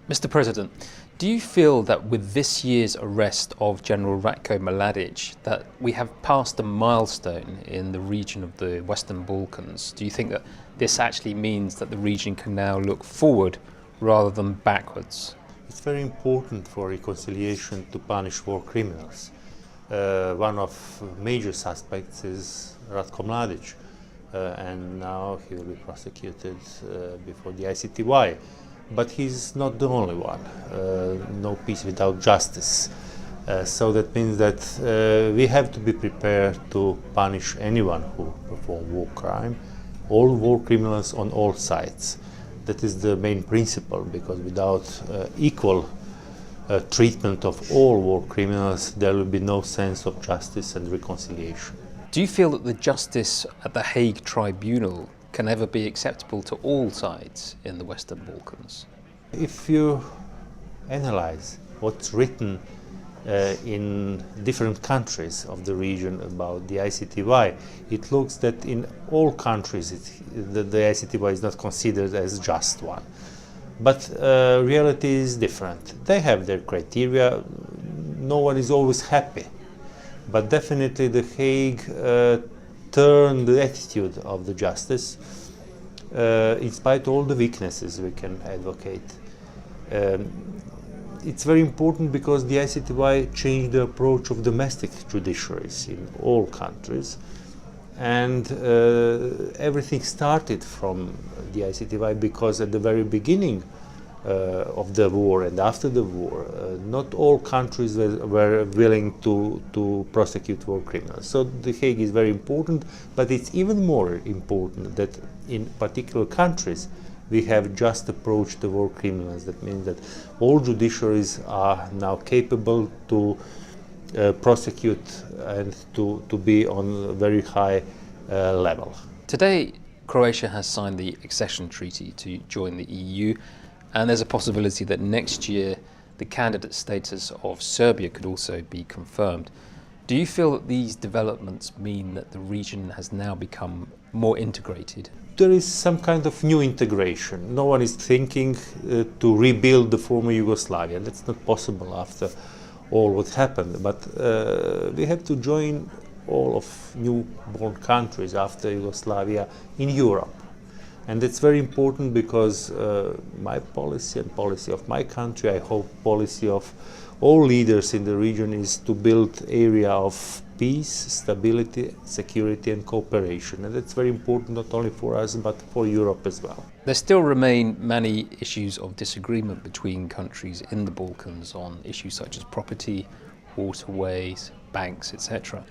Mr. President, do you feel that with this year's arrest of General Ratko Mladic that we have passed a milestone in the region of the Western Balkans? Do you think that this actually means that the region can now look forward rather than backwards? It's very important for reconciliation to punish war criminals. One of major suspects is Ratko Mladic, and now he will be prosecuted before the ICTY. But he's not the only one. No peace without justice. So that means that we have to be prepared to punish anyone who performs war crime, all war criminals on all sides. That is the main principle, because without equal treatment of all war criminals, there will be no sense of justice and reconciliation. Do you feel that the justice at the Hague Tribunal can ever be acceptable to all sides in the Western Balkans? If you analyze what's written in different countries of the region about the ICTY, it looks that in all countries the ICTY is not considered as just one. But reality is different. They have their criteria. No one is always happy. But definitely the Hague turned the attitude of the justice, in spite of all the weaknesses we can advocate. It's very important because the ICTY changed the approach of domestic judiciaries in all countries, and everything started from the ICTY because at the very beginning of the war and after the war, not all countries were willing to prosecute war criminals. So The Hague is very important, but it's even more important that in particular countries we have just approached the war criminals. That means that all judiciaries are now capable to prosecute and to be on a very high level. Today, Croatia has signed the accession treaty to join the EU, and there's a possibility that next year the candidate status of Serbia could also be confirmed. Do you feel that these developments mean that the region has now become more integrated? There is some kind of new integration. No one is thinking to rebuild the former Yugoslavia. That's not possible after all what happened. But we have to join all of newborn countries after Yugoslavia in Europe. And that's very important because my policy and policy of my country, I hope policy of all leaders in the region, is to build area of peace, stability, security and cooperation. And that's very important not only for us but for Europe as well. There still remain many issues of disagreement between countries in the Balkans on issues such as property, waterways, banks, etc.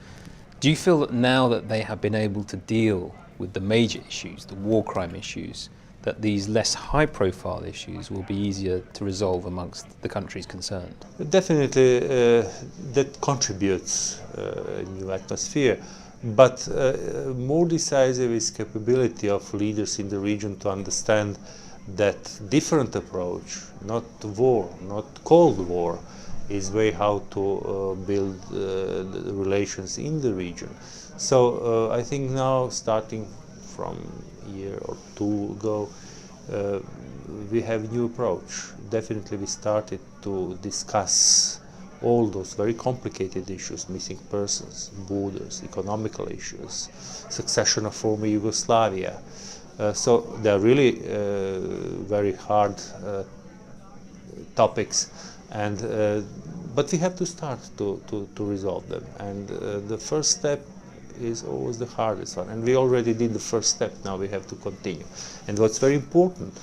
Do you feel that now that they have been able to deal with the major issues, the war crime issues, that these less high-profile issues will be easier to resolve amongst the countries concerned? Definitely that contributes a new atmosphere, but more decisive is capability of leaders in the region to understand that different approach, not war, not Cold War, is way how to build the relations in the region. So I think now, starting from a year or two ago, we have a new approach. Definitely we started to discuss all those very complicated issues, missing persons, borders, economical issues, succession of former Yugoslavia. So they are really very hard topics, and but we have to start to resolve them. And the first step is always the hardest one, and we already did the first step. Now we have to continue. And what's very important,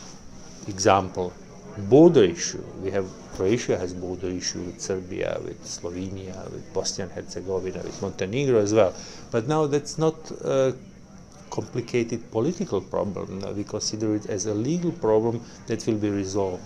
example, border issue. We have, Croatia has border issue with Serbia, with Slovenia, with Bosnia and Herzegovina, with Montenegro as well. But now that's not a complicated political problem. Now we consider it as a legal problem that will be resolved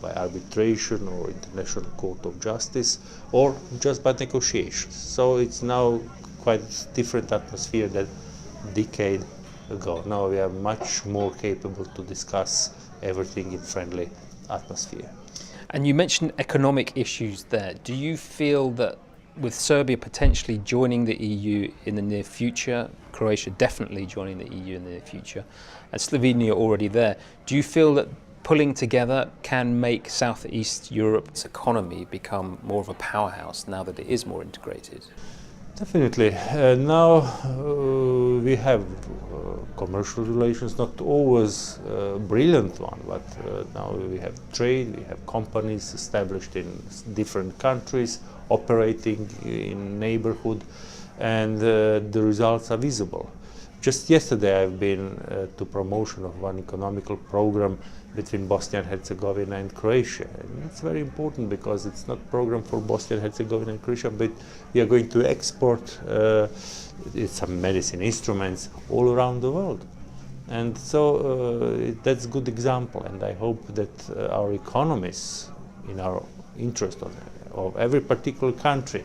by arbitration or International Court of Justice, or just by negotiations. So it's now quite different atmosphere than a decade ago. Now we are much more capable to discuss everything in friendly atmosphere. And you mentioned economic issues there. Do you feel that with Serbia potentially joining the EU in the near future, Croatia definitely joining the EU in the near future, and Slovenia already there, do you feel that pulling together can make Southeast Europe's economy become more of a powerhouse now that it is more integrated? Definitely. Now we have commercial relations, not always brilliant one, but now we have trade, we have companies established in different countries, operating in neighborhood, and the results are visible. Just yesterday I've been to promotion of one economical program between Bosnia and Herzegovina and Croatia. And it's very important because it's not a program for Bosnia and Herzegovina and Croatia, but we are going to export some medicine instruments all around the world. And so that's a good example, and I hope that our economies, in our interest of every particular country,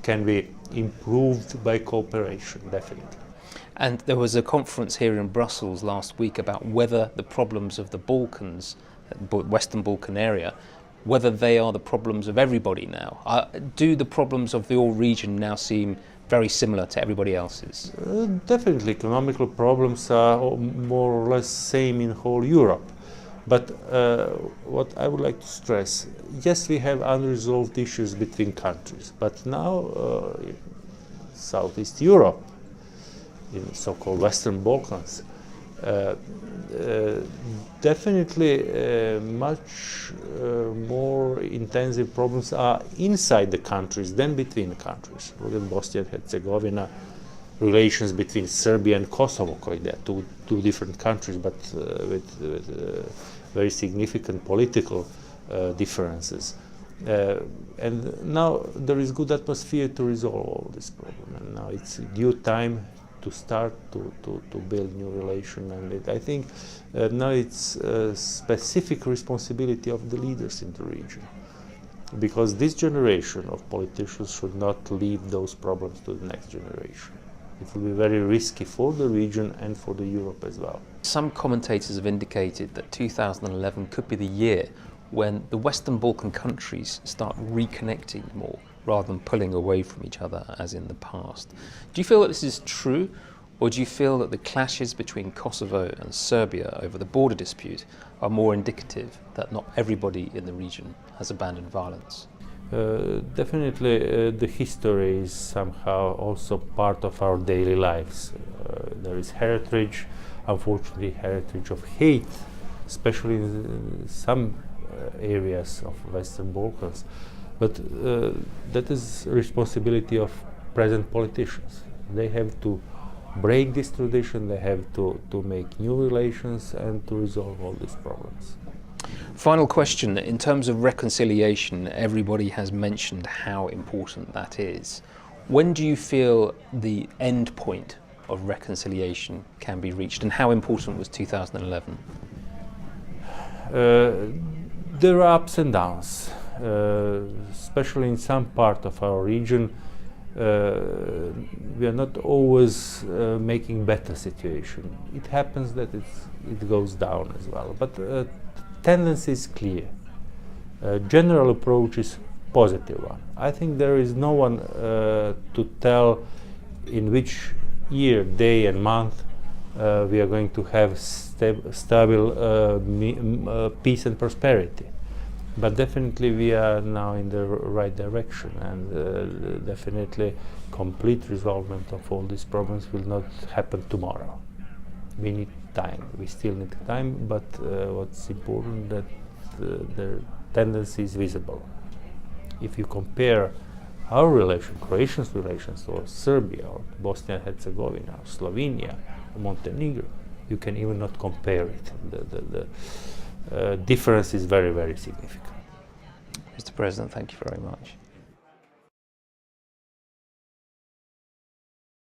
can be improved by cooperation, definitely. And there was a conference here in Brussels last week about whether the problems of the Balkans, Western Balkan area, whether they are the problems of everybody now. Do the problems of the whole region now seem very similar to everybody else's? Definitely, economical problems are more or less same in whole Europe. But what I would like to stress, yes, we have unresolved issues between countries, but now Southeast Europe, in so-called Western Balkans, definitely much more intensive problems are inside the countries than between the countries. Look at Bosnia and Herzegovina, relations between Serbia and Kosovo, they are two different countries, but with very significant political differences. And now there is good atmosphere to resolve all this problem, and now it's due time to start to build new relation, and I think now it's a specific responsibility of the leaders in the region, because this generation of politicians should not leave those problems to the next generation. It will be very risky for the region and for the Europe as well. Some commentators have indicated that 2011 could be the year when the Western Balkan countries start reconnecting more rather than pulling away from each other as in the past. Do you feel that this is true, or do you feel that the clashes between Kosovo and Serbia over the border dispute are more indicative that not everybody in the region has abandoned violence? Definitely the history is somehow also part of our daily lives. There is heritage, unfortunately heritage of hate, especially in some areas of Western Balkans. But that is responsibility of present politicians. They have to break this tradition, they have to make new relations and to resolve all these problems. Final question, in terms of reconciliation, everybody has mentioned how important that is. When do you feel the end point of reconciliation can be reached, and how important was 2011? There are ups and downs, especially in some part of our region. We are not always making better situation. It happens that it goes down as well, but tendency is clear. General approach is positive one. I think there is no one to tell in which year, day and month we are going to have stable peace and prosperity. But definitely we are now in the right direction, and definitely complete resolvement of all these problems will not happen tomorrow. We need time, we still need time, but what's important that the tendency is visible. If you compare our relation, Croatia's relations, or Serbia, or Bosnia and Herzegovina, or Slovenia, or Montenegro, you can even not compare it. The difference is very, very significant. Mr. President, thank you very much.